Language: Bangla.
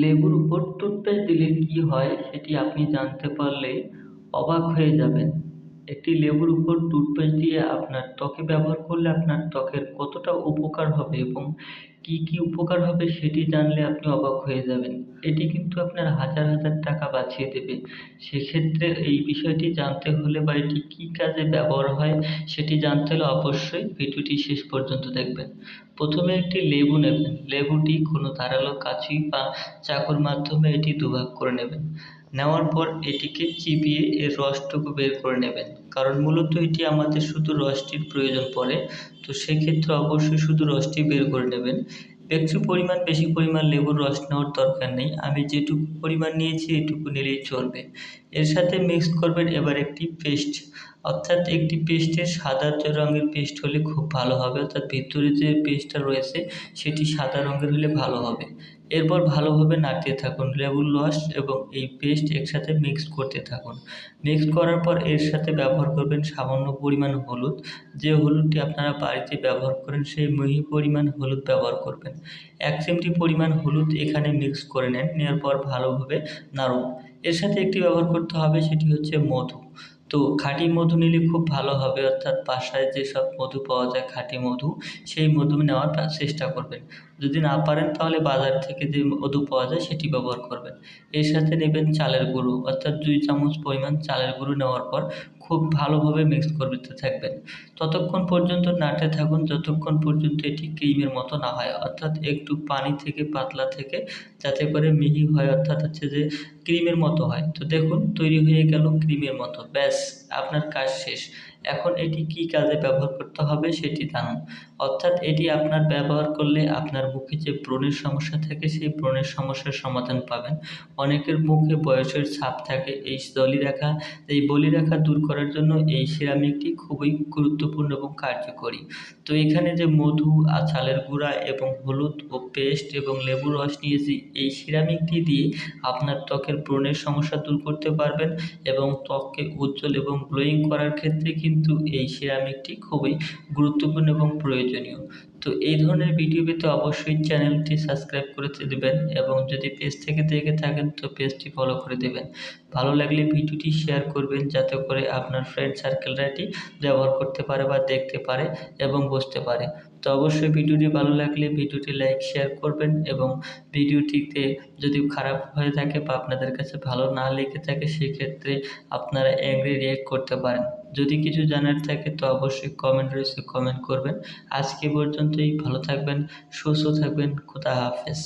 লেবুর উপর টুথপেস্ট দিলে কী হয় সেটি আপনি জানতে পারলে অবাক হয়ে যাবেন। একটি লেবুর উপর টুথপেস্ট দিয়ে আপনার ত্বকে ব্যবহার করলে আপনার ত্বকের কতটা উপকার হবে এবং কী কী উপকার হবে সেটি জানলে আপনি অবাক হয়ে যাবেন। এটি কিন্তু আপনার হাজার হাজার টাকা বাঁচিয়ে দেবে। সেক্ষেত্রে এই বিষয়টি জানতে হলে বা এটি কী কাজে ব্যবহার হয় সেটি জানতে হলে অবশ্যই ভিডিওটি শেষ পর্যন্ত দেখবেন। প্রথমে একটি লেবু নেবেন। লেবুটি কোনো ধারালো কাঁচি বা চাকুর মাধ্যমে এটি দুভাগ করে নেবেন। নেওয়ার পর এটিকে চিবিয়ে এর রসটুকু বের করে নেবেন। কারণ মূলত এটি আমাদের শুধু রসটির প্রয়োজন পড়ে। তো সেক্ষেত্রে অবশ্যই শুধু রসটি বের করে নেবেন। বেশি পরিমাণ লেবুর রস নেওয়ার দরকার নেই। আমি যেটুকু পরিমাণ নিয়েছি এটুকু নিলেই চলবে। এর সাথে মিক্স করবেন এবার একটি পেস্ট, অর্থাৎ একটি পেস্টের সাদা রঙের পেস্ট হলে খুব ভালো হবে, অর্থাৎ ভিতরে যে পেস্টটা রয়েছে সেটি সাদা রঙের হলে ভালো হবে। এরপর ভালোভাবে নাড়তে থাকুন। লেবুর রস এবং এই পেস্ট একসাথে মিক্স করতে থাকুন। মিক্স করার পর এর সাথে ব্যবহার করবেন সামান্য পরিমাণ হলুদ। যে হলুদটি আপনারা বাড়িতে ব্যবহার করেন সেই মিহি পরিমাণ হলুদ ব্যবহার করবেন। ১ চিমটি পরিমাণ হলুদ এখানে মিক্স করে নেন। নেওয়ার পর ভালোভাবে নাড়ুন। এর সাথে একটি ব্যবহার করতে হবে সেটি হচ্ছে মধু। তো খাঁটি মধু নিলে খুব ভালো হবে, অর্থাৎ বাসায় যেসব মধু পাওয়া যায় খাঁটি মধু, সেই মধু নেওয়ার চেষ্টা করবেন। যদি না পারেন তাহলে বাজার থেকে যে মধু পাওয়া যায় সেটি ব্যবহার করবেন। এর সাথে নেবেন চালের গুঁড়ো, অর্থাৎ ২ চামচ পরিমাণ চালের গুঁড়ো নেওয়ার পর খুব ভালোভাবে মিক্স করতে থাকবেন। ততক্ষণ পর্যন্ত নাড়তে থাকুন যতক্ষণ পর্যন্ত এটি ক্রিমের মতো না হয়, অর্থাৎ একটু পানি থেকে পাতলা থেকে যাতে করে মিহি হয়, অর্থাৎ হচ্ছে যে ক্রিমের মতো হয়। তো দেখুন তৈরি হয়ে গেল ক্রিমের মতো। ব্যাস, আপনার কাজ শেষ। এখন এটি কী কাজে ব্যবহার করতে হবে সেটি জানুন। অর্থাৎ এটি আপনার ব্যবহার করলে আপনার মুখে যে ব্রণের সমস্যা থাকে সেই ব্রণের সমস্যার সমাধান পাবেন। অনেকের মুখে বয়সের ছাপ থাকে, এই বলিরেখা দূর করার জন্য এই সিরামিকটি খুবই গুরুত্বপূর্ণ এবং কার্যকরী। তো এখানে যে মধু, চালের গুঁড়া এবং হলুদ ও পেস্ট এবং লেবুর রস নিয়েছি, এই সিরামিকটি দিয়ে আপনার ত্বকের ব্রণের সমস্যা দূর করতে পারবেন এবং ত্বককে উজ্জ্বল এবং গ্লোয়িং করার ক্ষেত্রে কিন্তু এই সিরামিকটি খুবই গুরুত্বপূর্ণ এবং প্রয়োজনীয়। তো এই ধরনের ভিডিও পেতে অবশ্যই চ্যানেলটি সাবস্ক্রাইব করে দেবেন এবং যদি পেজ থেকে দেখে থাকেন তো পেজটি ফলো করে দেবেন। ভালো লাগলে ভিডিওটি শেয়ার করবেন যাতে করে আপনার ফ্রেন্ড সার্কেলরা এটি ব্যবহার করতে পারে বা দেখতে পারে এবং বুঝতে পারে। তো অবশ্যই ভিডিওটি ভালো লাগলে ভিডিওটি লাইক শেয়ার করবেন এবং ভিডিওটিতে যদি খারাপ হয়ে থাকে বা আপনাদের কাছে ভালো না লেগে থাকে সেক্ষেত্রে আপনারা অ্যাংরি রিঅ্যাক্ট করতে পারেন। যদি কিছু জানার থাকে তো অবশ্যই কমেন্ট রয়েছে, কমেন্ট করবেন। আজকে পর্যন্তই। ভালো থাকবেন, সুস্থ থাকবেন। খোদা হাফেজ।